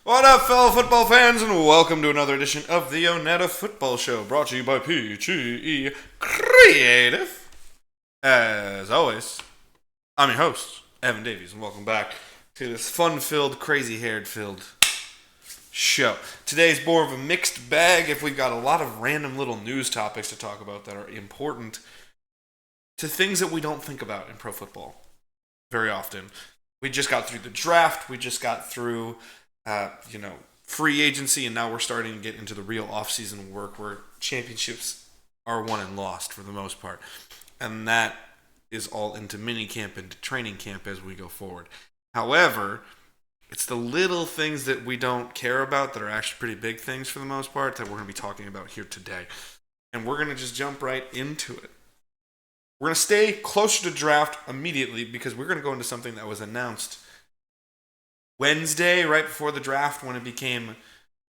What up, fellow football fans, and welcome to another edition of the ONETA Football Show, brought to you by PGE Creative. As always, I'm your host, Evan Davies, and welcome back to this fun-filled, crazy-haired-filled show. Today's more of a mixed bag, if we've got a lot of random little news topics to talk about that are important to things that we don't think about in pro football very often. We just got through the draft, we just got through free agency, and now we're starting to get into the real off-season work where championships are won and lost for the most part. And that is all into mini camp and training camp as we go forward. However, it's the little things that we don't care about that are actually pretty big things for the most part that we're going to be talking about here today. And we're going to just jump right into it. We're going to stay closer to draft immediately because we're going to go into something that was announced Wednesday, right before the draft, when it became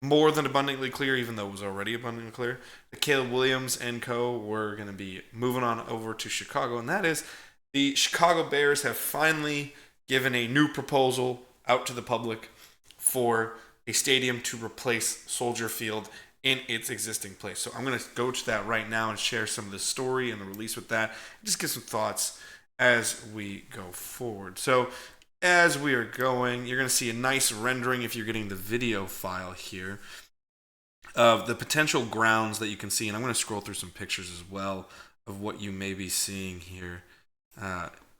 more than abundantly clear, even though it was already abundantly clear, that Caleb Williams and co. were going to be moving on over to Chicago. And that is, the Chicago Bears have finally given a new proposal out to the public for a stadium to replace Soldier Field in its existing place. So I'm going to go to that right now and share some of the story and the release with that. Just give some thoughts as we go forward. So as we are going, you're going to see a nice rendering, if you're getting the video file here, of the potential grounds that you can see. And I'm going to scroll through some pictures as well of what you may be seeing here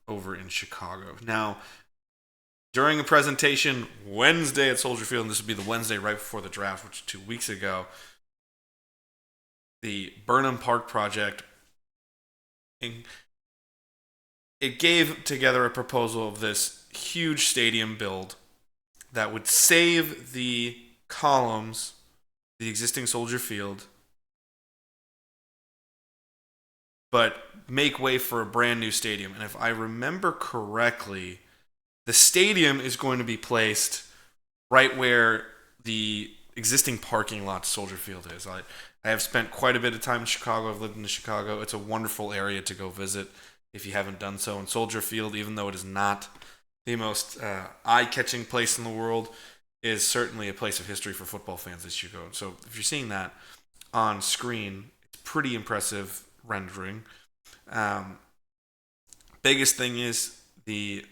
over in Chicago. Now, during a presentation Wednesday at Soldier Field, and this would be the Wednesday right before the draft, which is 2 weeks ago, the Burnham Park project, it gave together a proposal of this huge stadium build that would save the columns, the existing Soldier Field, but make way for a brand new stadium. And if I remember correctly, the stadium is going to be placed right where the existing parking lot Soldier Field is. I have spent quite a bit of time in Chicago. I've lived in Chicago. It's a wonderful area to go visit if you haven't done so. And Soldier Field, even though it is not the most eye-catching place in the world, is certainly a place of history for football fans that you go. So if you're seeing that on screen, it's pretty impressive rendering. Biggest thing is the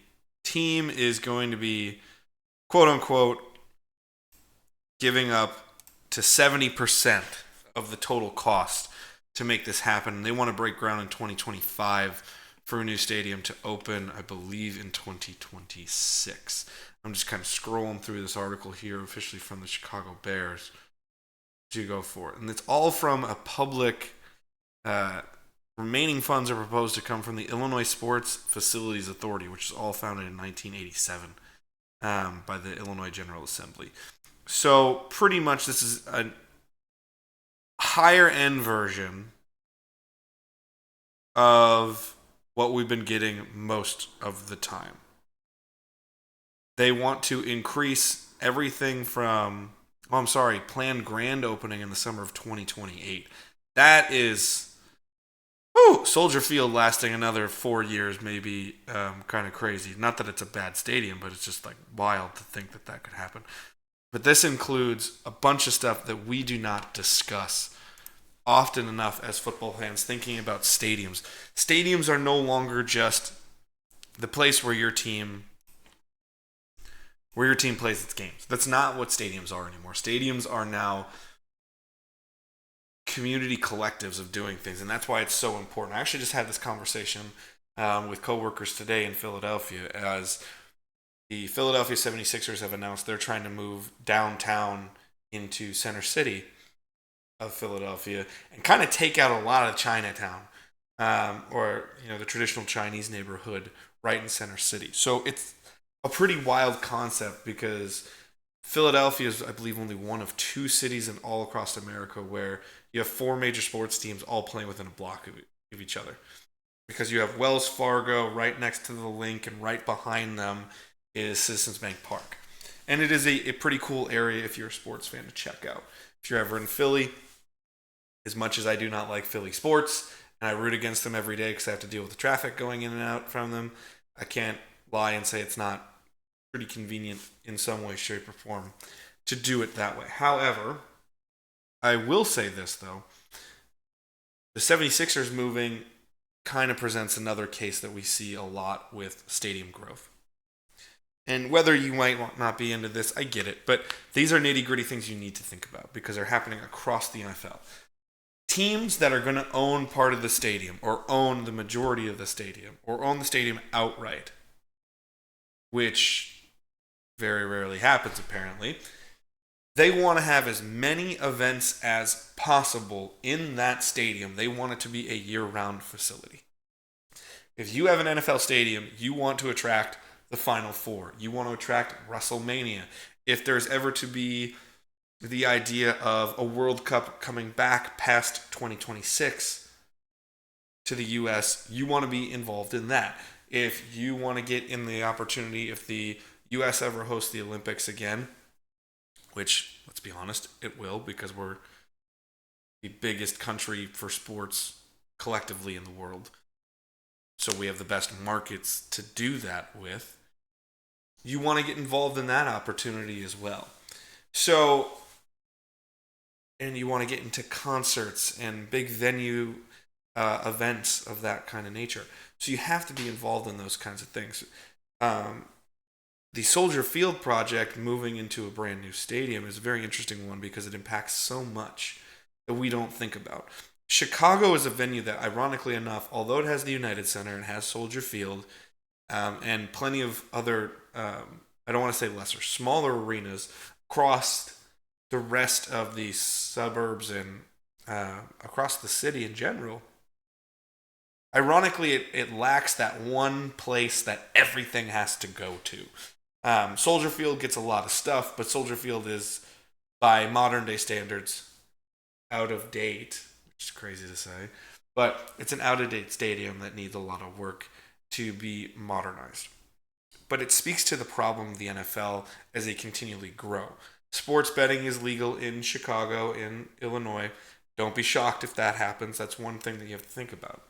team is going to be, quote-unquote, giving up to 70% of the total cost to make this happen. They want to break ground in 2025 for a new stadium to open, I believe, in 2026. I'm just kind of scrolling through this article here, officially from the Chicago Bears, to go for it. And it's all from a public, remaining funds are proposed to come from the Illinois Sports Facilities Authority, which is all founded in 1987 by the Illinois General Assembly. So pretty much this is a higher end version of what we've been getting most of the time. They want to increase everything from, planned grand opening in the summer of 2028. That is, Soldier Field lasting another 4 years may be kind of crazy. Not that it's a bad stadium, but it's just like wild to think that that could happen. But this includes a bunch of stuff that we do not discuss often enough as football fans thinking about stadiums. Stadiums are no longer just the place where your team plays its games. That's not what stadiums are anymore. Stadiums are now community collectives of doing things, and that's why it's so important. I actually just had this conversation with coworkers today in Philadelphia, as the Philadelphia 76ers have announced they're trying to move downtown into Center City of Philadelphia and kind of take out a lot of Chinatown, or the traditional Chinese neighborhood right in Center City. So it's a pretty wild concept because Philadelphia is, I believe, only one of 2 cities in all across America where you have 4 major sports teams all playing within a block of each other. Because you have Wells Fargo right next to the link, and right behind them is Citizens Bank Park. And it is a pretty cool area if you're a sports fan to check out. If you're ever in Philly, as much as I do not like Philly sports, and I root against them every day because I have to deal with the traffic going in and out from them, I can't lie and say it's not pretty convenient in some way, shape, or form. to do it that way. However, I will say this, though. The 76ers moving kind of presents another case that we see a lot with stadium growth. And whether you might not be into this, I get it. But these are nitty gritty things you need to think about because they're happening across the NFL. Teams that are going to own part of the stadium or own the majority of the stadium or own the stadium outright, which very rarely happens apparently, they want to have as many events as possible in that stadium. They want it to be a year-round facility. If you have an NFL stadium, you want to attract the Final Four. You want to attract WrestleMania. If there's ever to be the idea of a World Cup coming back past 2026 to the U.S., you want to be involved in that. If you want to get in the opportunity, if the U.S. ever hosts the Olympics again, which, let's be honest, it will because we're the biggest country for sports collectively in the world. So we have the best markets to do that with. You want to get involved in that opportunity as well. So, and you want to get into concerts and big venue events of that kind of nature. So you have to be involved in those kinds of things. The Soldier Field project moving into a brand new stadium is a very interesting one because it impacts so much that we don't think about. Chicago is a venue that, ironically enough, although it has the United Center and has Soldier Field and plenty of other, I don't want to say lesser, smaller arenas across the rest of the suburbs and across the city in general, ironically, it lacks that one place that everything has to go to. Soldier Field gets a lot of stuff, but Soldier Field is, by modern day standards, out of date, which is crazy to say. But it's an out of date stadium that needs a lot of work to be modernized. But it speaks to the problem of the NFL as they continually grow. Sports betting is legal in Chicago, in Illinois. Don't be shocked if that happens. That's one thing that you have to think about.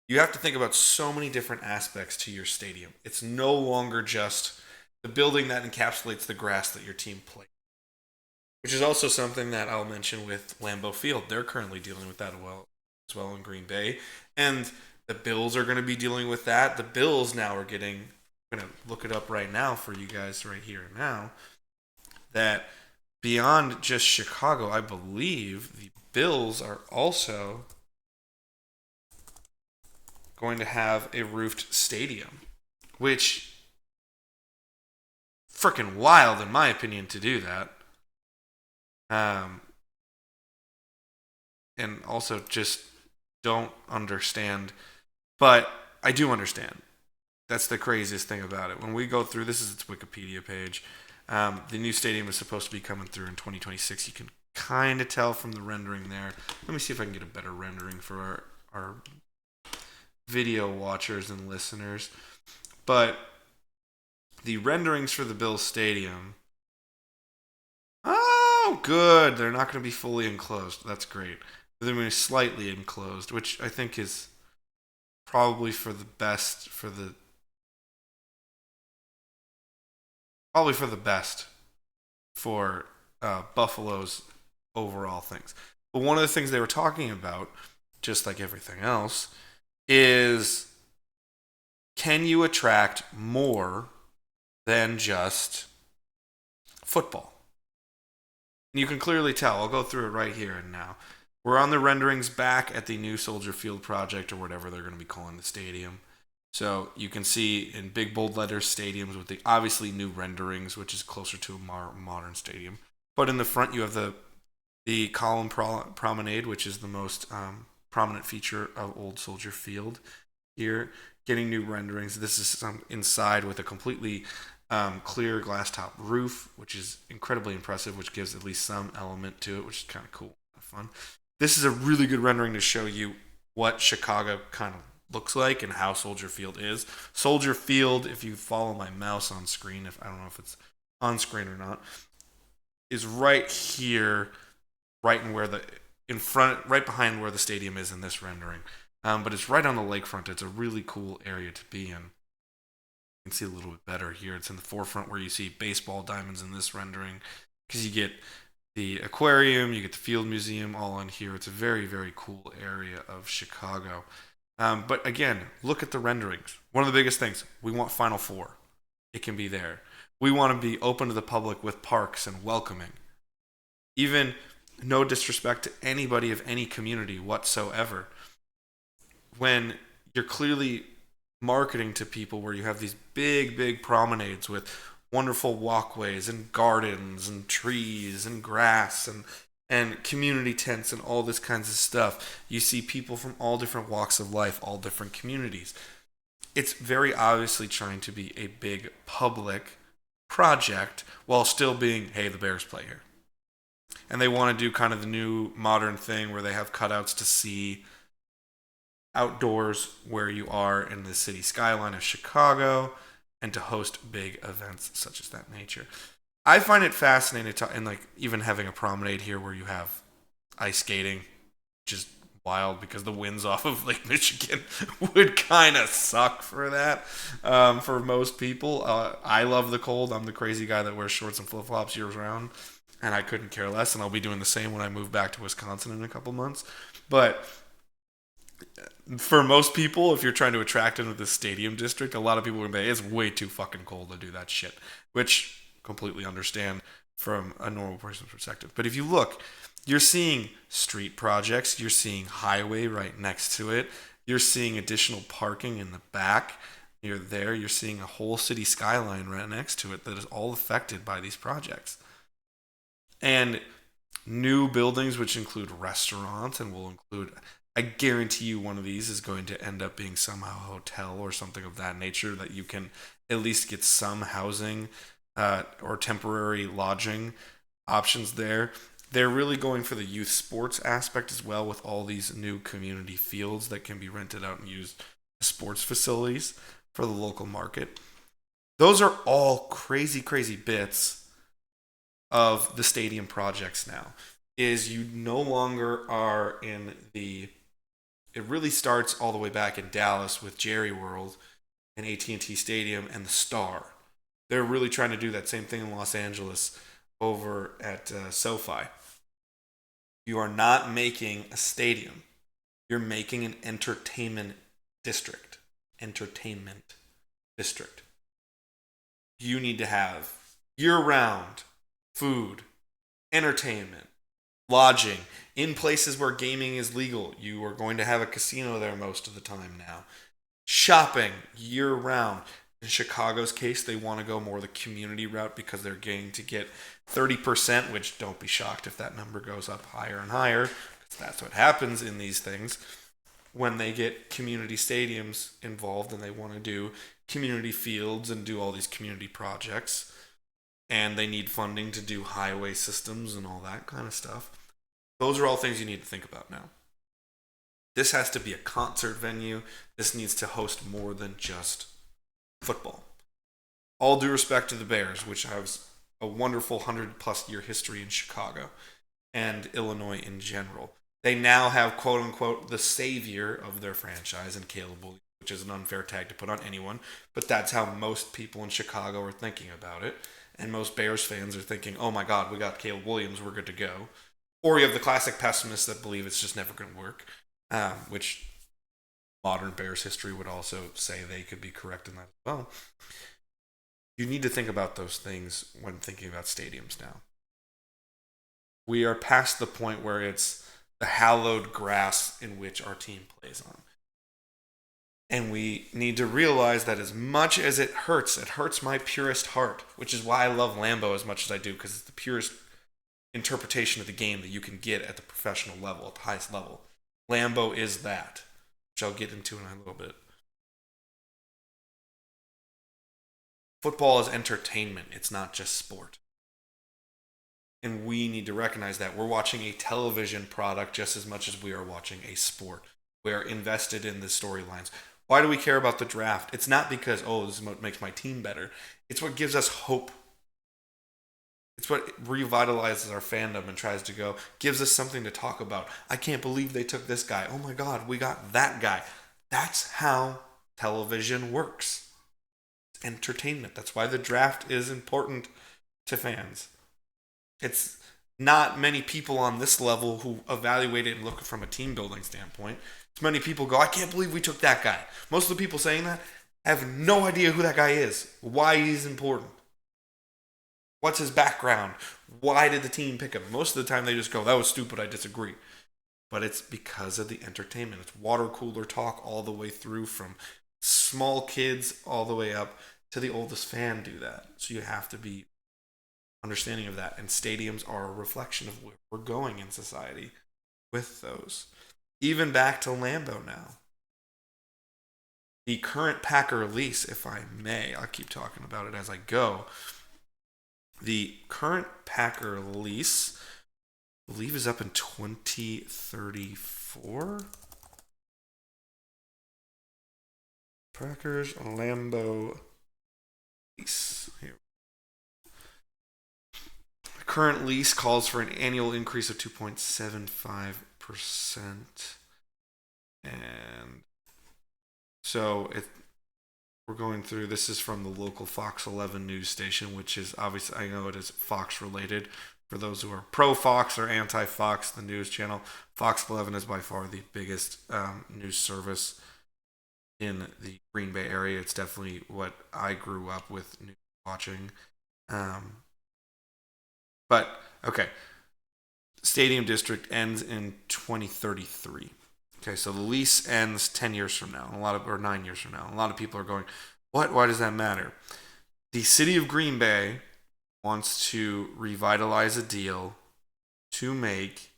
You have to think about so many different aspects to your stadium. It's no longer just the building that encapsulates the grass that your team plays, which is also something that I'll mention with Lambeau Field. They're currently dealing with that as well in Green Bay. And the Bills are going to be dealing with that. The Bills now are getting, I'm going to look it up right now for you guys right here and now, that beyond just Chicago, I believe the Bills are also going to have a roofed stadium, which freaking wild in my opinion to do that. And also just don't understand, but I do understand. That's the craziest thing about it. When we go through, this is its Wikipedia page. The new stadium is supposed to be coming through in 2026. You can kind of tell from the rendering there. Let me see if I can get a better rendering for our video watchers and listeners. But the renderings for the Bills Stadium, oh, good. They're not going to be fully enclosed. That's great. They're going to be slightly enclosed, which I think is probably for the best for Buffalo's overall things. But one of the things they were talking about, just like everything else, is can you attract more than just football? And you can clearly tell. I'll go through it right here and now. We're on the renderings back at the new Soldier Field project, or whatever they're going to be calling the stadium. So you can see in big bold letters stadiums with the obviously new renderings, which is closer to a modern stadium. But in the front you have the column promenade, which is the most prominent feature of Old Soldier Field here. Getting new renderings. This is inside with a completely clear glass top roof, which is incredibly impressive, which gives at least some element to it, which is kind of cool and fun. This is a really good rendering to show you what Chicago kind of looks like and how Soldier Field is. Soldier Field, if you follow my mouse on screen, if I don't know if it's on screen or not, is right here, right behind where the stadium is in this rendering. But it's right on the lakefront. It's a really cool area to be in. can see a little bit better here. It's in the forefront where you see baseball diamonds in this rendering, because you get the aquarium, you get the field museum all in here. It's a very, very cool area of Chicago. But again, look at the renderings. One of the biggest things, we want Final Four. It can be there. We want to be open to the public with parks and welcoming. Even no disrespect to anybody of any community whatsoever. When you're clearly marketing to people where you have these big, big promenades with wonderful walkways and gardens and trees and grass and community tents and all this kinds of stuff. You see people from all different walks of life, all different communities. It's very obviously trying to be a big public project while still being, hey, the Bears play here. And they want to do kind of the new modern thing where they have cutouts to see outdoors where you are in the city skyline of Chicago and to host big events such as that nature. I find it fascinating and like even having a promenade here where you have ice skating, just wild because the winds off of Lake Michigan would kind of suck for that for most people. I love the cold. I'm the crazy guy that wears shorts and flip-flops years round, and I couldn't care less, and I'll be doing the same when I move back to Wisconsin in a couple months. But for most people, if you're trying to attract into the stadium district, a lot of people would be, it's way too fucking cold to do that shit, which completely understand from a normal person's perspective. But if you look, you're seeing street projects, you're seeing highway right next to it, you're seeing additional parking in the back, you're seeing a whole city skyline right next to it that is all affected by these projects. And new buildings, which include restaurants and will include, I guarantee you one of these is going to end up being somehow a hotel or something of that nature that you can at least get some housing or temporary lodging options there. They're really going for the youth sports aspect as well with all these new community fields that can be rented out and used as sports facilities for the local market. Those are all crazy, crazy bits of the stadium projects now. Is you no longer are in the... It really starts all the way back in Dallas with Jerry World and AT&T Stadium and the Star. They're really trying to do that same thing in Los Angeles over at SoFi. You are not making a stadium. You're making an entertainment district. Entertainment district. You need to have year-round food, entertainment, lodging. In places where gaming is legal, you are going to have a casino there most of the time now. Shopping year-round. In Chicago's case, they want to go more the community route because they're getting to get 30%, which don't be shocked if that number goes up higher and higher, because that's what happens in these things when they get community stadiums involved and they want to do community fields and do all these community projects, and they need funding to do highway systems and all that kind of stuff. Those are all things you need to think about now. This has to be a concert venue. This needs to host more than just football. All due respect to the Bears, which has a wonderful 100-plus year history in Chicago and Illinois in general. They now have, quote-unquote, the savior of their franchise in Caleb Williams, which is an unfair tag to put on anyone, but that's how most people in Chicago are thinking about it. And most Bears fans are thinking, oh my God, we got Caleb Williams, we're good to go. Or you have the classic pessimists that believe it's just never going to work, which modern Bears history would also say they could be correct in that as well. You need to think about those things when thinking about stadiums now. We are past the point where it's the hallowed grass in which our team plays on. And we need to realize that as much as it hurts my purest heart, which is why I love Lambeau as much as I do, because it's the purest interpretation of the game that you can get at the professional level, at the highest level. Lambeau is that, which I'll get into in a little bit. Football is entertainment. It's not just sport. And we need to recognize that. We're watching a television product just as much as we are watching a sport. We are invested in the storylines. Why do we care about the draft? It's not because, this is what makes my team better. It's what gives us hope. It's what revitalizes our fandom and gives us something to talk about. I can't believe they took this guy. Oh my God, we got that guy. That's how television works. It's entertainment. That's why the draft is important to fans. It's not many people on this level who evaluate it and look from a team building standpoint. It's many people go, I can't believe we took that guy. Most of the people saying that have no idea who that guy is, why he's important, what's his background, why did the team pick him. Most of the time they just go, that was stupid, I disagree. But it's because of the entertainment. It's water cooler talk all the way through, from small kids all the way up to the oldest fan do that. So you have to be understanding of that. And stadiums are a reflection of where we're going in society with those. Even back to Lambeau now. The current Packer lease, if I may, I'll keep talking about it as I go. The current Packer lease, I believe, is up in 2034. Packers Lambeau lease. Here. The current lease calls for an annual increase of 2.75%. And so we're going through, this is from the local Fox 11 news station, which is obviously, I know it is Fox related. For those who are pro-Fox or anti-Fox, the news channel, Fox 11 is by far the biggest news service in the Green Bay area. It's definitely what I grew up with watching. But, okay. Stadium District ends in 2033. Okay, so the lease ends 10 years from now, or 9 years from now. A lot of people are going, what? Why does that matter? The city of Green Bay wants to revitalize a deal to make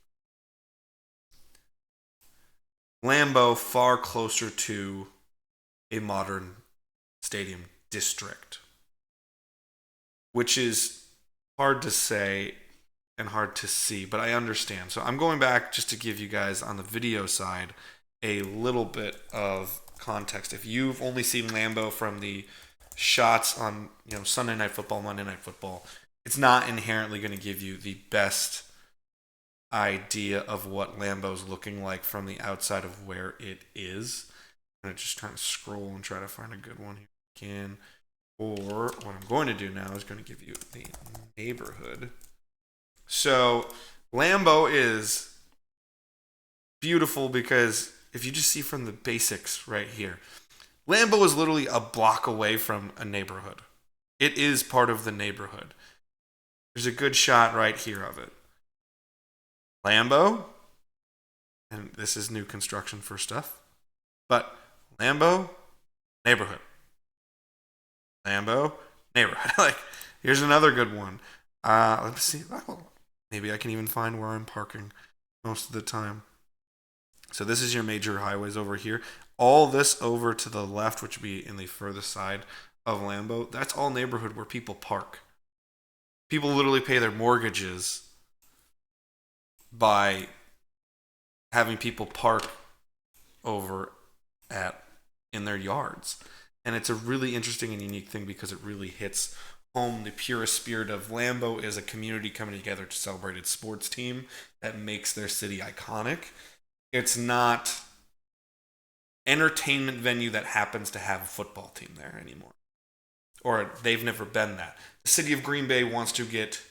Lambeau far closer to a modern stadium district, which is hard to say and hard to see, but I understand. So I'm going back just to give you guys on the video side a little bit of context. If you've only seen Lambeau from the shots on Sunday Night Football, Monday Night Football, it's not inherently going to give you the best idea of what Lambeau's looking like from the outside of where it is. I'm just trying to scroll and try to find a good one here again. Or what I'm going to do now is going to give you the neighborhood. So Lambeau is beautiful because if you just see from the basics right here, Lambeau is literally a block away from a neighborhood. It is part of the neighborhood. There's a good shot right here of it. Lambeau, and this is new construction for stuff, but Lambeau, neighborhood. Lambeau, neighborhood. Like, here's another good one. Let's see. Maybe I can even find where I'm parking most of the time. So this is your major highways over here. All this over to the left, which would be in the furthest side of Lambeau, that's all neighborhood where people park. People literally pay their mortgages by having people park over in their yards. And it's a really interesting and unique thing because it really hits home the purest spirit of Lambeau is a community coming together to celebrate its sports team that makes their city iconic. It's not entertainment venue that happens to have a football team there anymore. Or they've never been that. The city of Green Bay wants to get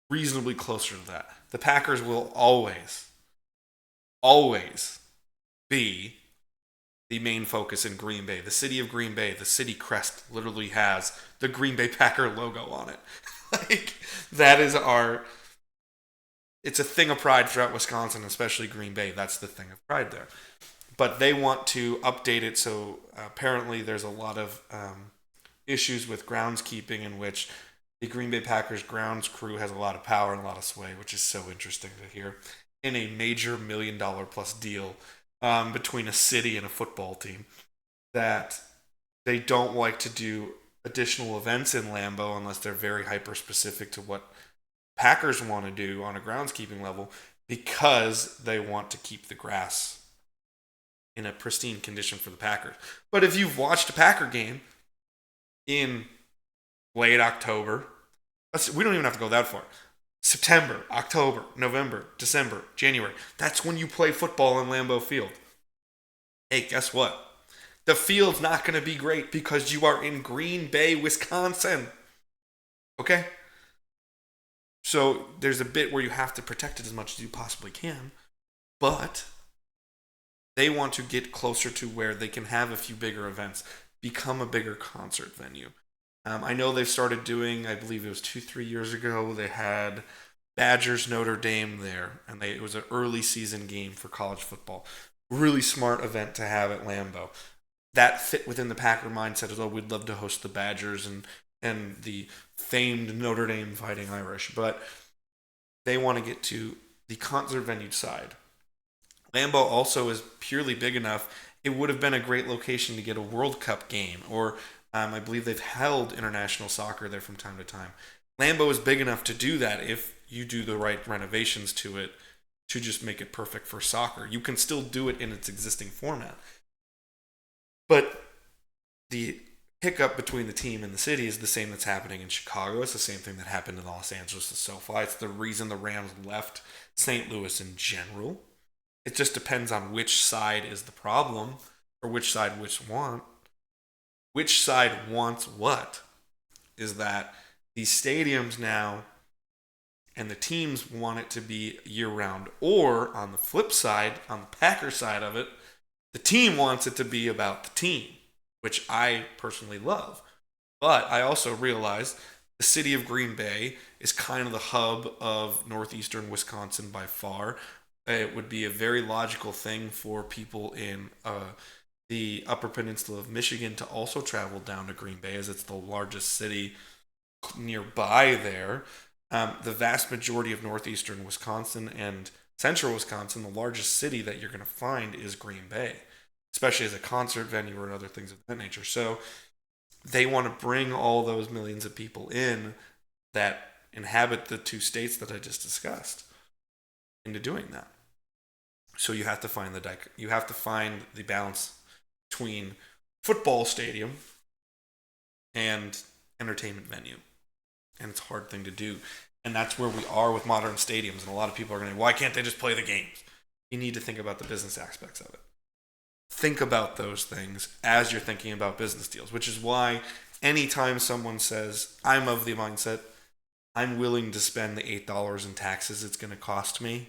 reasonably closer to that. The Packers will always be the main focus in Green Bay. The city of Green Bay, the city crest literally has the Green Bay Packer logo on it. Like, that is it's a thing of pride throughout Wisconsin, especially Green Bay. That's the thing of pride there. But they want to update it, so apparently there's a lot of issues with groundskeeping in which the Green Bay Packers grounds crew has a lot of power and a lot of sway, which is so interesting to hear, in a major $1 million plus deal between a city and a football team, that they don't like to do additional events in Lambeau unless they're very hyper specific to what Packers want to do on a groundskeeping level, because they want to keep the grass in a pristine condition for the Packers. But if you've watched a Packer game in late October, we don't even have to go that far. September, October, November, December, January. That's when you play football in Lambeau Field. Hey, guess what? The field's not going to be great because you are in Green Bay, Wisconsin. Okay? So there's a bit where you have to protect it as much as you possibly can, but they want to get closer to where they can have a few bigger events, become a bigger concert venue. I know they've started doing, I believe it was 2-3 years ago, they had Badgers Notre Dame there, and it was an early season game for college football. Really smart event to have at Lambeau. That fit within the Packer mindset as, oh, we'd love to host the Badgers and the famed Notre Dame Fighting Irish, but they want to get to the concert venue side. Lambeau also is purely big enough. It would have been a great location to get a World Cup game, or I believe they've held international soccer there from time to time. Lambeau is big enough to do that if you do the right renovations to it to just make it perfect for soccer. You can still do it in its existing format. But the hiccup between the team and the city is the same that's happening in Chicago. It's the same thing that happened in Los Angeles with SoFi. It's the reason the Rams left St. Louis in general. It just depends on which side is the problem, or which side which side wants what. Is that these stadiums now and the teams want it to be year-round, or on the flip side, on the Packer side of it, the team wants it to be about the team, which I personally love. But I also realize the city of Green Bay is kind of the hub of northeastern Wisconsin by far. It would be a very logical thing for people in the Upper Peninsula of Michigan to also travel down to Green Bay, as it's the largest city nearby there. The vast majority of northeastern Wisconsin and central Wisconsin, the largest city that you're going to find is Green Bay, especially as a concert venue or other things of that nature. So they want to bring all those millions of people in that inhabit the two states that I just discussed into doing that. So you have to find the balance between football stadium and entertainment venue. And it's a hard thing to do. And that's where we are with modern stadiums. And a lot of people are going, why can't they just play the games? You need to think about the business aspects of it. Think about those things as you're thinking about business deals, which is why anytime someone says, I'm of the mindset, I'm willing to spend the $8 in taxes it's going to cost me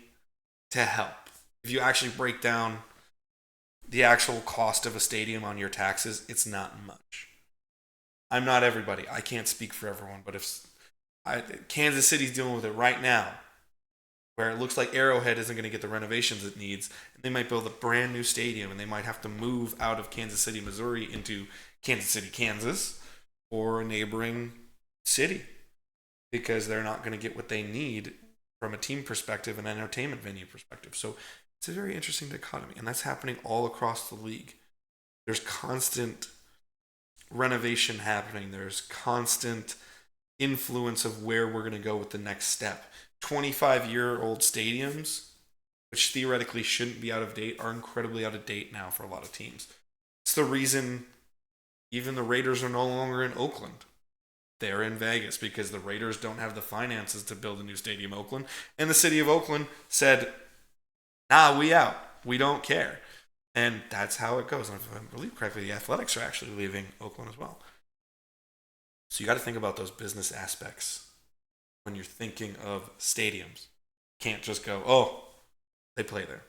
to help. If you actually break down the actual cost of a stadium on your taxes, it's not much. I'm not everybody. I can't speak for everyone, but if Kansas City's dealing with it right now, where it looks like Arrowhead isn't going to get the renovations it needs, and they might build a brand new stadium, and they might have to move out of Kansas City, Missouri into Kansas City, Kansas, or a neighboring city, because they're not going to get what they need from a team perspective and entertainment venue perspective. So it's a very interesting dichotomy, and that's happening all across the league. There's constant renovation happening. There's constant influence of where we're going to go with the next step. 25-year-old stadiums, which theoretically shouldn't be out of date, are incredibly out of date now for a lot of teams. It's the reason even the Raiders are no longer in Oakland. They're in Vegas because the Raiders don't have the finances to build a new stadium in Oakland. And the city of Oakland said, nah, we out. We don't care. And that's how it goes. And if I believe correctly, the Athletics are actually leaving Oakland as well. So you got to think about those business aspects when you're thinking of stadiums. You can't just go, oh, they play there.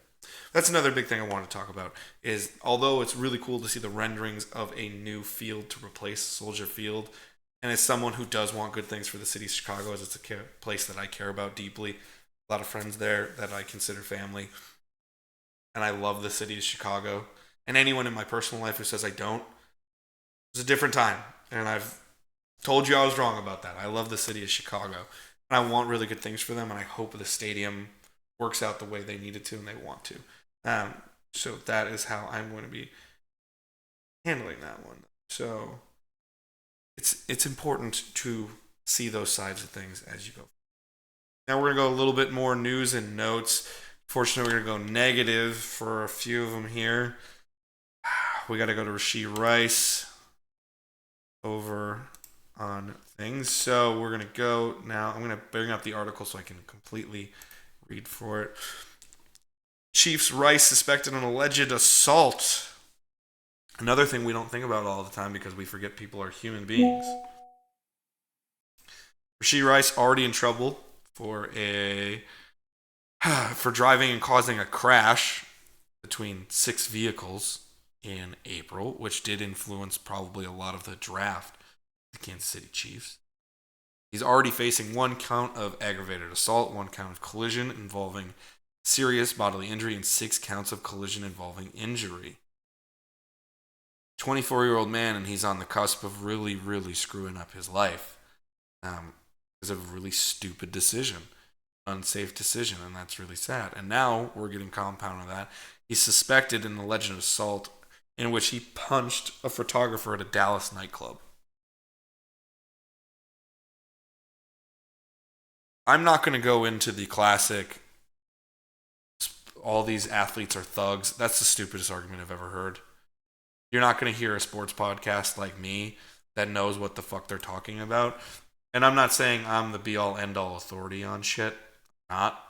That's another big thing I want to talk about is, although it's really cool to see the renderings of a new field to replace Soldier Field, and as someone who does want good things for the city of Chicago, as it's a place that I care about deeply, a lot of friends there that I consider family, and I love the city of Chicago. And anyone in my personal life who says I don't, it's a different time, and I've told you I was wrong about that. I love the city of Chicago, and I want really good things for them, and I hope the stadium works out the way they need it to and they want to. So that is how I'm going to be handling that one. So it's important to see those sides of things as you go. Now we're going to go a little bit more news and notes. Fortunately, we're going to go negative for a few of them here. We got to go to Rashee Rice over on things. So we're going to go now. I'm going to bring up the article so I can completely read for it. Chiefs Rice suspected an alleged assault Another thing we don't think about all the time because we forget people are human beings. Rashee Rice already in trouble for for driving and causing a crash between 6 vehicles in April, which did influence probably a lot of the draft of the Kansas City Chiefs. He's already facing 1 count of aggravated assault, 1 count of collision involving serious bodily injury, and 6 counts of collision involving injury. 24-year-old man, and he's on the cusp of really, really screwing up his life because of a really stupid decision, unsafe decision, and that's really sad. And now we're getting compounded that. He's suspected in alleged assault in which he punched a photographer at a Dallas nightclub. I'm not going to go into the classic, all these athletes are thugs. That's the stupidest argument I've ever heard. You're not going to hear a sports podcast like me that knows what the fuck they're talking about. And I'm not saying I'm the be-all, end-all authority on shit. I'm not.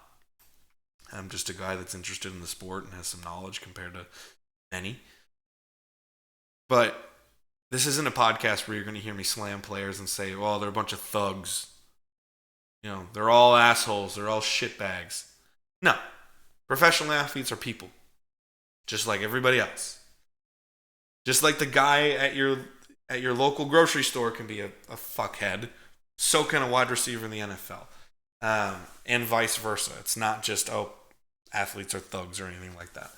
I'm just a guy that's interested in the sport and has some knowledge compared to many. But this isn't a podcast where you're going to hear me slam players and say, well, they're a bunch of thugs. You know, they're all assholes. They're all shitbags. No. Professional athletes are people. Just like everybody else. Just like the guy at your local grocery store can be a fuckhead, so can a wide receiver in the NFL. And vice versa. It's not just, athletes are thugs or anything like that.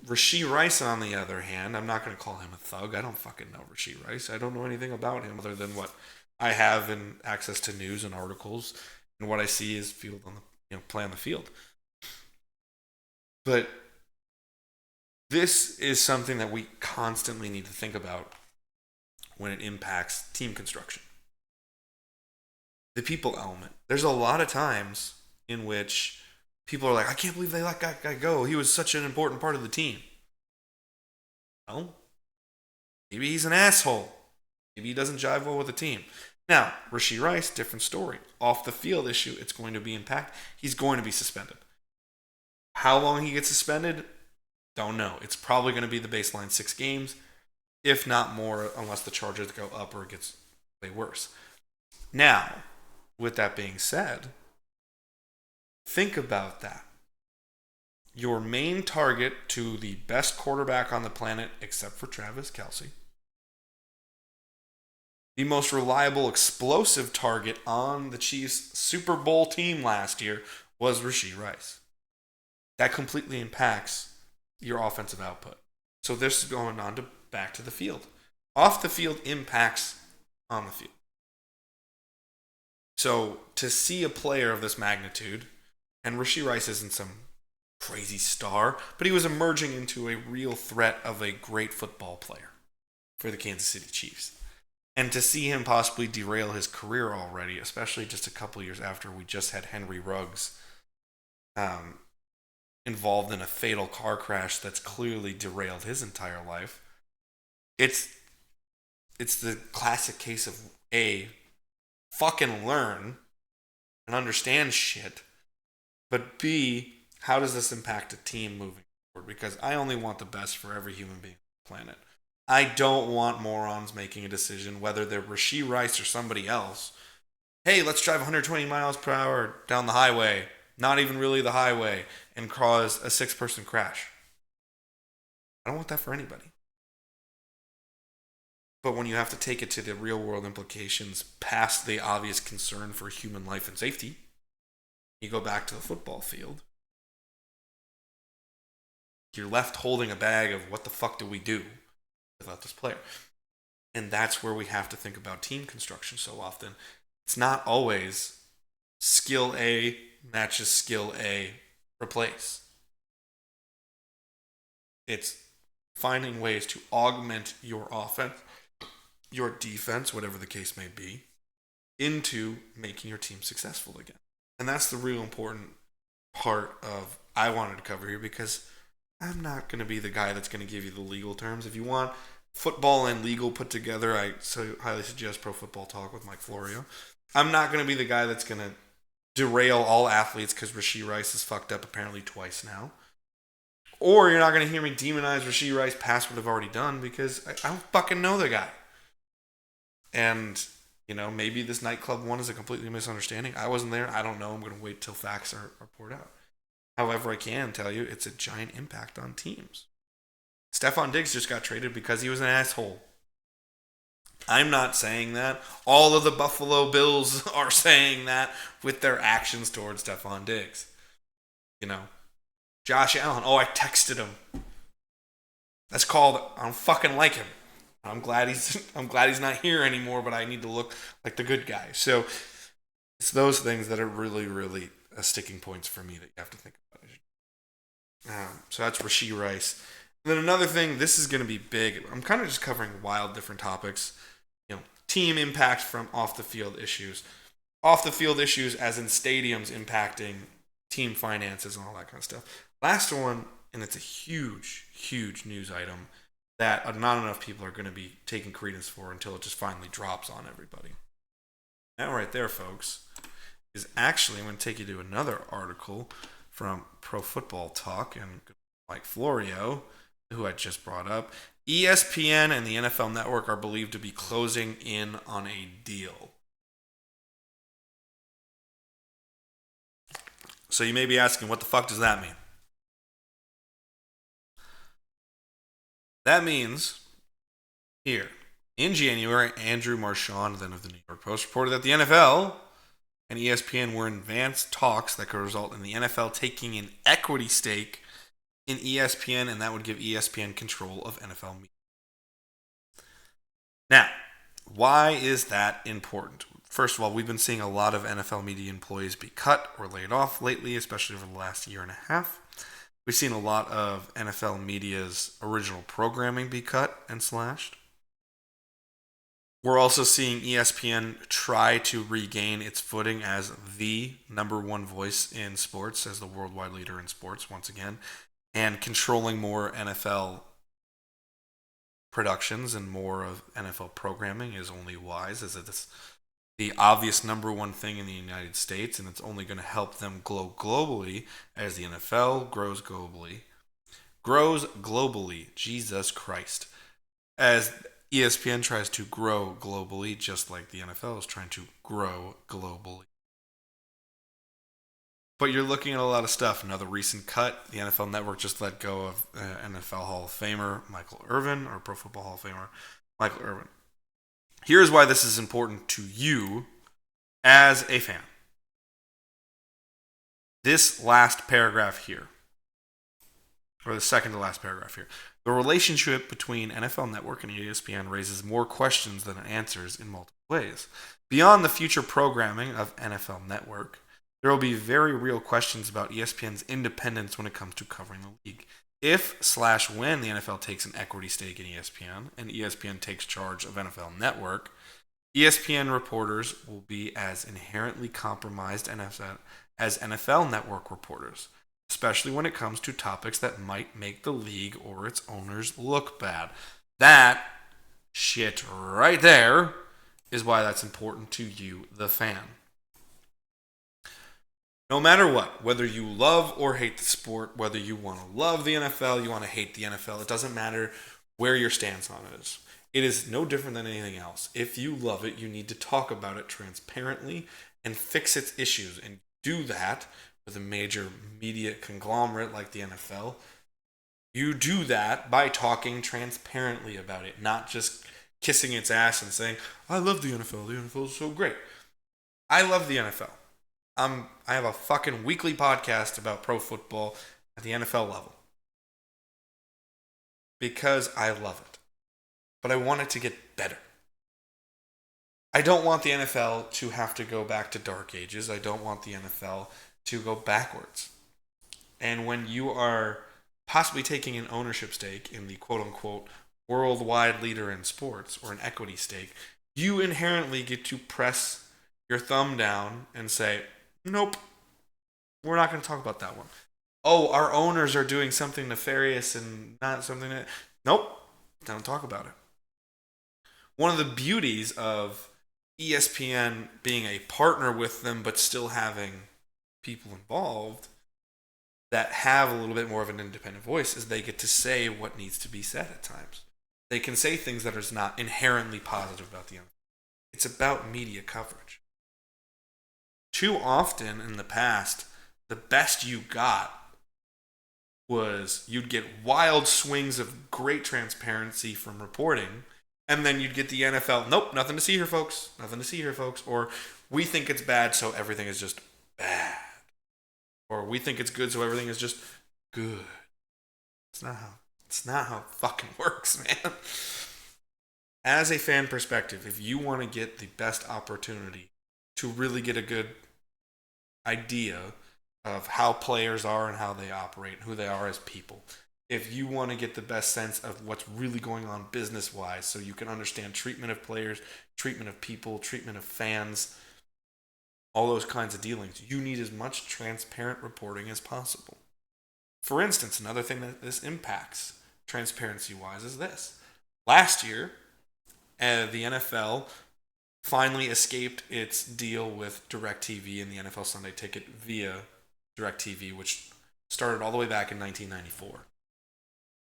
Rashee Rice, on the other hand, I'm not going to call him a thug. I don't fucking know Rashee Rice. I don't know anything about him other than what I have in access to news and articles, and what I see is field on the play on the field. But this is something that we constantly need to think about when it impacts team construction. The people element. There's a lot of times in which people are like, I can't believe they let that guy go. He was such an important part of the team. Well, maybe he's an asshole. Maybe he doesn't jive well with the team. Now, Rashee Rice, different story. Off the field issue, it's going to be impact. He's going to be suspended. How long he gets suspended? Don't know. It's probably going to be the baseline 6 games, if not more, unless the charges go up or it gets way worse. Now, with that being said, think about that. Your main target to the best quarterback on the planet, except for Travis Kelce, the most reliable explosive target on the Chiefs' Super Bowl team last year was Rashee Rice. That completely impacts your offensive output. So this is going on to back to the field. Off the field impacts on the field. So to see a player of this magnitude, and Rashee Rice isn't some crazy star, but he was emerging into a real threat of a great football player for the Kansas City Chiefs. And to see him possibly derail his career already, especially just a couple years after we just had Henry Ruggs involved in a fatal car crash that's clearly derailed his entire life. It's the classic case of A, fucking learn and understand shit, but B, how does this impact a team moving forward? Because I only want the best for every human being on the planet. I don't want morons making a decision, whether they're Rashee Rice or somebody else. Hey, let's drive 120 miles per hour down the highway, not even really the highway, and cause a 6-person crash. I don't want that for anybody. But when you have to take it to the real world implications past the obvious concern for human life and safety, you go back to the football field. You're left holding a bag of what the fuck do we do without this player? And that's where we have to think about team construction so often. It's not always skill A matches skill A, replace. It's finding ways to augment your offense, your defense, whatever the case may be, into making your team successful again. And that's the real important part of I wanted to cover here, because I'm not going to be the guy that's going to give you the legal terms. If you want football and legal put together, I so highly suggest Pro Football Talk with Mike Florio. I'm not going to be the guy that's going to derail all athletes because Rashee Rice is fucked up apparently twice now. Or you're not going to hear me demonize Rashee Rice past what I've already done because I don't fucking know the guy. And, maybe this nightclub one is a completely misunderstanding. I wasn't there. I don't know. I'm going to wait till facts are poured out. However, I can tell you it's a giant impact on teams. Stephon Diggs just got traded because he was an asshole. I'm not saying that. All of the Buffalo Bills are saying that with their actions towards Stephon Diggs. Josh Allen. Oh, I texted him. That's called I don't fucking like him. I'm glad he's not here anymore, but I need to look like the good guy. So it's those things that are really, really sticking points for me that you have to think about. So that's Rashee Rice. And then another thing, this is going to be big. I'm kind of just covering wild different topics. Team impact from off the field issues. Off the field issues as in stadiums impacting team finances and all that kind of stuff. Last one, and it's a huge, huge news item that not enough people are going to be taking credence for until it just finally drops on everybody. That right there, folks, is actually, I'm going to take you to another article from Pro Football Talk and Mike Florio, who I just brought up. ESPN and the NFL Network are believed to be closing in on a deal. So you may be asking, what the fuck does that mean? That means, here, in January, Andrew Marchand, then of the New York Post, reported that the NFL and ESPN were in advanced talks that could result in the NFL taking an equity stake in ESPN, and that would give ESPN control of NFL media. Now, why is that important? First of all, we've been seeing a lot of NFL media employees be cut or laid off lately, especially over the last year and a half. We've seen a lot of NFL media's original programming be cut and slashed. We're also seeing ESPN try to regain its footing as the number one voice in sports, as the worldwide leader in sports once again, and controlling more NFL productions and more of NFL programming is only wise, as it's the obvious number one thing in the United States, and it's only going to help them grow globally as the NFL grows globally. Jesus Christ. As ESPN tries to grow globally, just like the NFL is trying to grow globally. But you're looking at a lot of stuff. Another recent cut, the NFL Network just let go of NFL Hall of Famer Michael Irvin, or Pro Football Hall of Famer Michael Irvin. Here's why this is important to you as a fan. This last paragraph here, or the second to last paragraph here. The relationship between NFL Network and ESPN raises more questions than it answers in multiple ways. Beyond the future programming of NFL Network, there will be very real questions about ESPN's independence when it comes to covering the league. If/when the NFL takes an equity stake in ESPN and ESPN takes charge of NFL Network, ESPN reporters will be as inherently compromised as NFL Network reporters, especially when it comes to topics that might make the league or its owners look bad. That shit right there is why that's important to you, the fan. No matter what, whether you love or hate the sport, whether you want to love the NFL, you want to hate the NFL, it doesn't matter where your stance on it is. It is no different than anything else. If you love it, you need to talk about it transparently and fix its issues. And do that with a major media conglomerate like the NFL. You do that by talking transparently about it, not just kissing its ass and saying, I love the NFL. The NFL is so great. I love the NFL. I have a fucking weekly podcast about pro football at the NFL level. Because I love it. But I want it to get better. I don't want the NFL to have to go back to dark ages. I don't want the NFL to go backwards. And when you are possibly taking an ownership stake in the quote-unquote worldwide leader in sports, or an equity stake, you inherently get to press your thumb down and say, nope, we're not going to talk about that one. Oh, our owners are doing something nefarious and not something that... Nope, don't talk about it. One of the beauties of ESPN being a partner with them but still having people involved, that have a little bit more of an independent voice is they get to say what needs to be said at times. They can say things that are not inherently positive about the NFL. It's about media coverage. Too often in the past, the best you got was you'd get wild swings of great transparency from reporting, and then you'd get the NFL, nope, nothing to see here, folks. Nothing to see here, folks. Or we think it's bad, so everything is just bad. Or we think it's good, so everything is just good. It's not how it fucking works, man. As a fan perspective, if you want to get the best opportunity to really get a good idea of how players are and how they operate, who they are as people, if you want to get the best sense of what's really going on business-wise, so you can understand treatment of players, treatment of people, treatment of fans, all those kinds of dealings, you need as much transparent reporting as possible. For instance, another thing that this impacts transparency-wise is this. Last year, the NFL finally escaped its deal with DirecTV and the NFL Sunday Ticket via DirecTV, which started all the way back in 1994.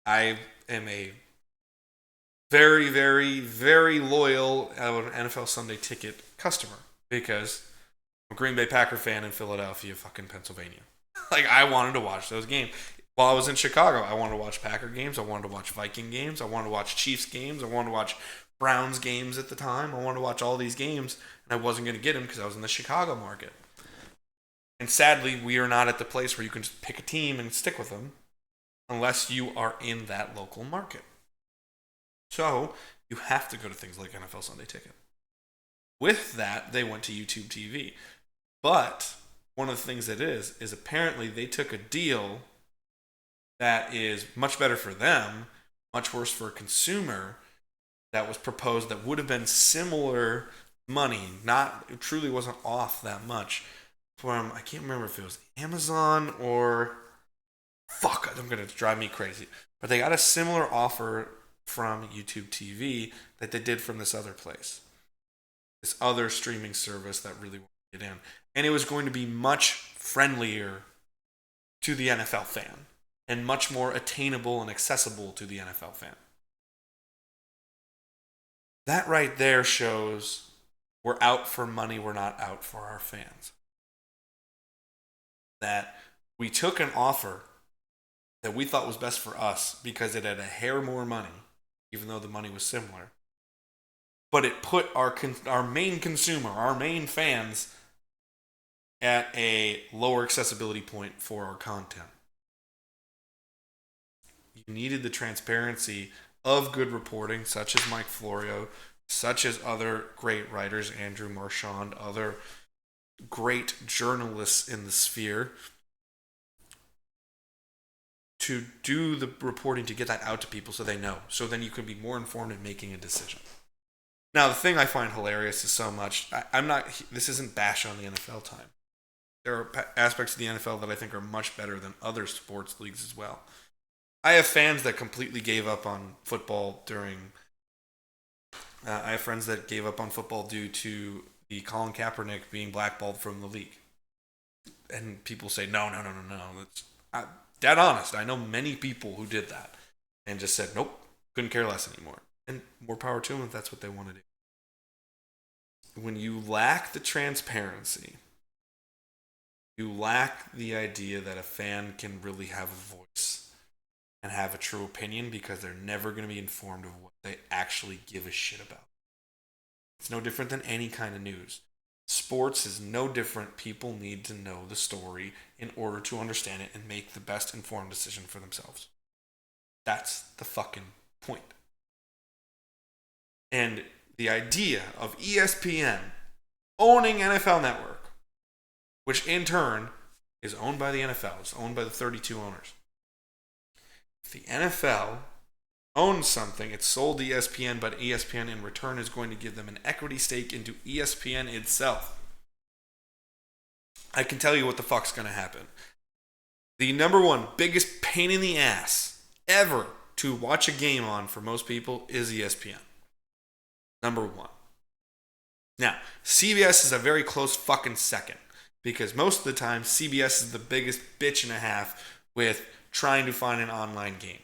I am a very, very, very loyal NFL Sunday Ticket customer because I'm a Green Bay Packer fan in Philadelphia, fucking Pennsylvania. Like, I wanted to watch those games. While I was in Chicago, I wanted to watch Packer games. I wanted to watch Viking games. I wanted to watch Chiefs games. I wanted to watch Browns games at the time. I wanted to watch all these games, and I wasn't going to get them because I was in the Chicago market. And sadly, we are not at the place where you can just pick a team and stick with them unless you are in that local market. So you have to go to things like NFL Sunday Ticket. With that, they went to YouTube TV. But one of the things that is apparently they took a deal that is much better for them, much worse for a consumer, that was proposed that would have been similar money, it truly wasn't off that much, from, I can't remember if it was Amazon or, I'm going to drive me crazy. But they got a similar offer from YouTube TV that they did from this other place. This other streaming service that really wanted to get in. And it was going to be much friendlier to the NFL fan and much more attainable and accessible to the NFL fan. That right there shows we're out for money, we're not out for our fans. That we took an offer that we thought was best for us because it had a hair more money, even though the money was similar. But it put our main consumer, our main fans, at a lower accessibility point for our content. You needed the transparency of good reporting, such as Mike Florio, such as other great writers, Andrew Marchand, other great journalists in the sphere, to do the reporting to get that out to people so they know. So then you can be more informed in making a decision. Now, the thing I find hilarious is so much, this isn't bash on the NFL time. There are aspects of the NFL that I think are much better than other sports leagues as well. I have fans that completely gave up on football I have friends that gave up on football due to the Colin Kaepernick being blackballed from the league. And people say, no. That's dead honest. I know many people who did that and just said, nope, couldn't care less anymore. And more power to them if that's what they want to do. When you lack the transparency, you lack the idea that a fan can really have a voice and have a true opinion because they're never going to be informed of what they actually give a shit about. It's no different than any kind of news. Sports is no different. People need to know the story in order to understand it and make the best informed decision for themselves. That's the fucking point. And the idea of ESPN owning NFL Network, which in turn is owned by the NFL, it's owned by the 32 owners. If the NFL owns something, it's sold to ESPN, but ESPN in return is going to give them an equity stake into ESPN itself. I can tell you what the fuck's going to happen. The number one biggest pain in the ass ever to watch a game on for most people is ESPN. Number one. Now, CBS is a very close fucking second. because most of the time CBS is the biggest bitch and a half with trying to find an online game.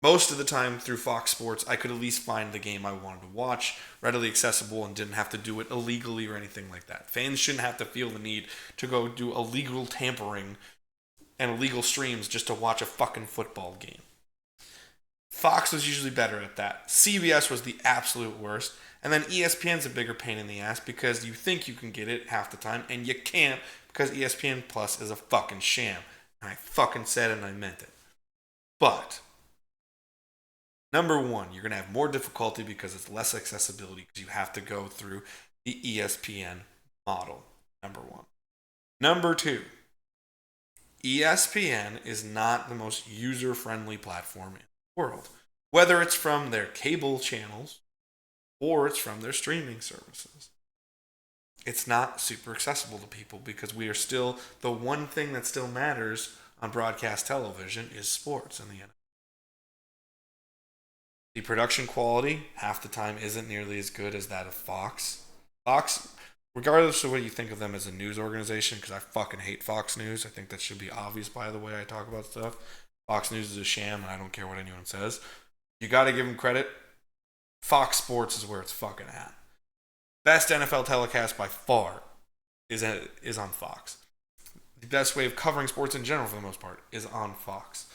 Most of the time through Fox Sports, I could at least find the game I wanted to watch, readily accessible, and didn't have to do it illegally or anything like that. Fans shouldn't have to feel the need to go do illegal tampering and illegal streams just to watch a fucking football game. Fox was usually better at that. CBS was the absolute worst. And then ESPN's a bigger pain in the ass because you think you can get it half the time and you can't because ESPN Plus is a fucking sham. And I fucking said it and I meant it. But number one, you're going to have more difficulty because it's less accessibility because you have to go through the ESPN model. Number one. Number two, ESPN is not the most user-friendly platform in the world. Whether it's from their cable channels or it's from their streaming services. It's not super accessible to people because we are still, the one thing that still matters on broadcast television is sports in the NFL. The production quality, half the time, isn't nearly as good as that of Fox. Fox, regardless of what you think of them as a news organization, because I fucking hate Fox News. I think that should be obvious by the way I talk about stuff. Fox News is a sham, and I don't care what anyone says. You got to give them credit. Fox Sports is where it's fucking at. Best NFL telecast by far is on Fox. The best way of covering sports in general, for the most part, is on Fox.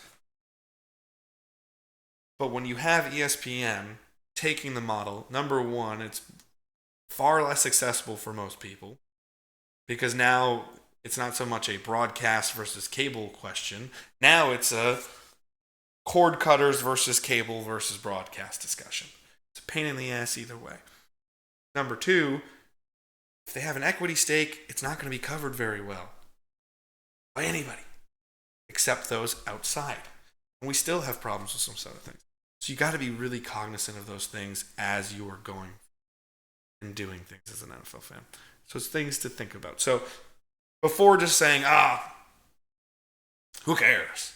But when you have ESPN taking the model, number one, it's far less accessible for most people because now it's not so much a broadcast versus cable question. Now it's a cord cutters versus cable versus broadcast discussion. It's a pain in the ass either way. Number two, if they have an equity stake, it's not going to be covered very well by anybody except those outside. And we still have problems with some sort of things. So you got to be really cognizant of those things as you are going and doing things as an NFL fan. So it's things to think about. So before just saying, who cares?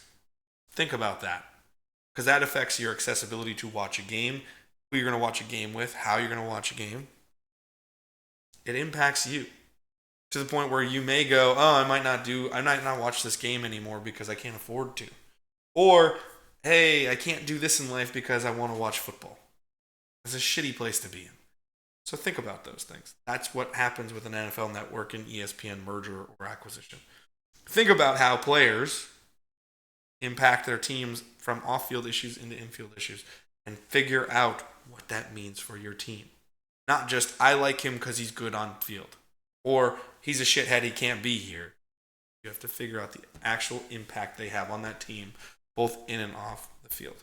Think about that. Because that affects your accessibility to watch a game, who you're going to watch a game with, how you're going to watch a game. It impacts you to the point where you may go, I might not watch this game anymore because I can't afford to. Or, hey, I can't do this in life because I want to watch football. It's a shitty place to be in. So think about those things. That's what happens with an NFL Network and ESPN merger or acquisition. Think about how players impact their teams from off-field issues into in-field issues and figure out what that means for your team. Not just, I like him because he's good on field. Or, he's a shithead, he can't be here. You have to figure out the actual impact they have on that team, both in and off the field.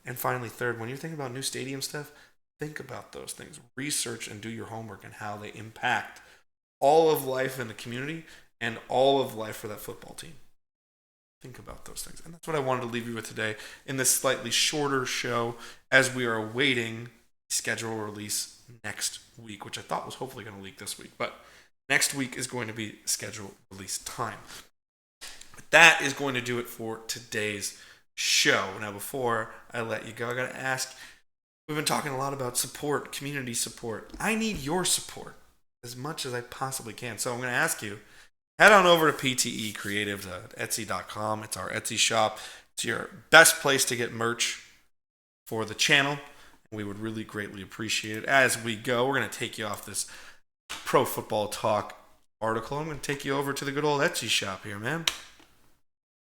And finally, third, when you're thinking about new stadium stuff, think about those things. Research and do your homework and how they impact all of life in the community and all of life for that football team. Think about those things. And that's what I wanted to leave you with today in this slightly shorter show as we are awaiting schedule release next week, which I thought was hopefully going to leak this week. But next week is going to be schedule release time. But that is going to do it for today's show. Now, before I let you go, I got to ask, we've been talking a lot about support, community support. I need your support as much as I possibly can. So I'm going to ask you, head on over to ptecreative.etsy.com. It's our Etsy shop. It's your best place to get merch for the channel. We would really greatly appreciate it. As we go, we're going to take you off this Pro Football Talk article. I'm going to take you over to the good old Etsy shop here, man.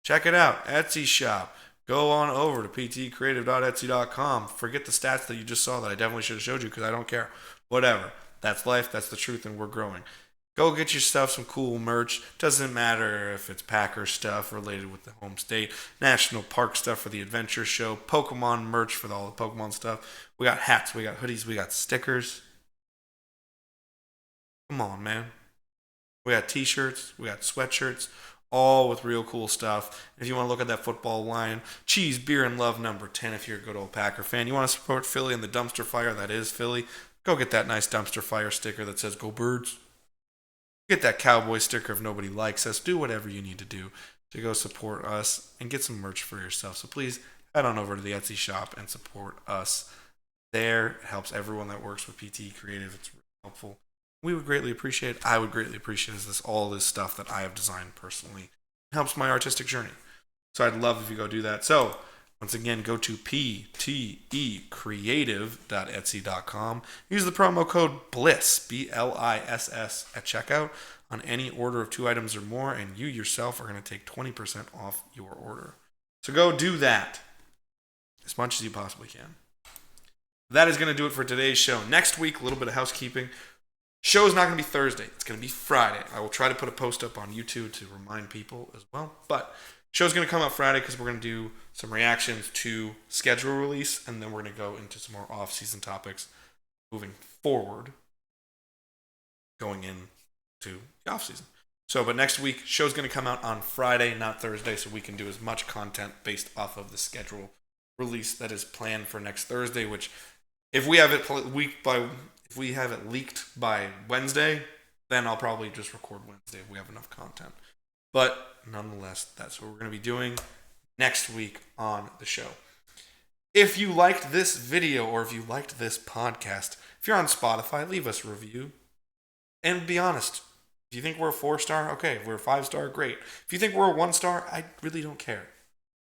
Check it out. Etsy shop. Go on over to ptecreative.etsy.com. Forget the stats that you just saw that I definitely should have showed you because I don't care. Whatever. That's life. That's the truth, and we're growing. Go get yourself some cool merch. Doesn't matter if it's Packer stuff related with the home state, National Park stuff for the Adventure Show, Pokemon merch for all the Pokemon stuff. We got hats, we got hoodies, we got stickers. Come on, man. We got t-shirts, we got sweatshirts, all with real cool stuff. If you want to look at that football line, cheese, beer, and love number 10 if you're a good old Packer fan. You want to support Philly and the dumpster fire that is Philly, go get that nice dumpster fire sticker that says Go Birds. Get that cowboy sticker if nobody likes us. Do whatever you need to do to go support us and get some merch for yourself. So please head on over to the Etsy shop and support us there. It helps everyone that works with PT Creative. It's really helpful. we would greatly appreciate it. I would greatly appreciate all this stuff that I have designed personally. It helps my artistic journey. So I'd love if you go do that. So once again, go to ptecreative.etsy.com. Use the promo code BLISS, BLISS, at checkout on any order of 2 items or more, and you yourself are going to take 20% off your order. So go do that as much as you possibly can. That is going to do it for today's show. Next week, a little bit of housekeeping. Show is not going to be Thursday. It's going to be Friday. I will try to put a post up on YouTube to remind people as well. But show's going to come out Friday because we're going to do some reactions to schedule release, and then we're going to go into some more off-season topics moving forward, going into the off-season. So, but next week, show's going to come out on Friday, not Thursday, so we can do as much content based off of the schedule release that is planned for next Thursday, which if we have it leaked by Wednesday, then I'll probably just record Wednesday if we have enough content. But nonetheless, that's what we're going to be doing next week on the show. If you liked this video or if you liked this podcast, if you're on Spotify, leave us a review. And be honest. If you think we're a 4-star, okay. If we're a 5-star, great. If you think we're a 1-star, I really don't care.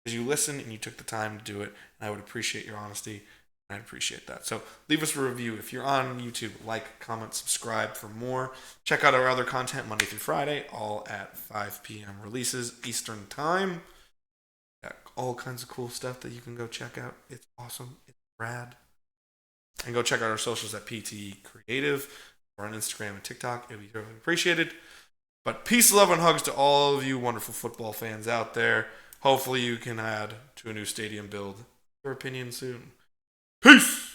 Because you listened and you took the time to do it, and I would appreciate your honesty. I'd appreciate that. So leave us a review. If you're on YouTube, like, comment, subscribe for more. Check out our other content Monday through Friday, all at 5 p.m. releases Eastern Time. Got all kinds of cool stuff that you can go check out. It's awesome. It's rad. And go check out our socials at PTE Creative. We're on Instagram and TikTok. It would be really appreciated. But peace, love, and hugs to all of you wonderful football fans out there. Hopefully you can add to a new stadium build your opinion soon. Peace!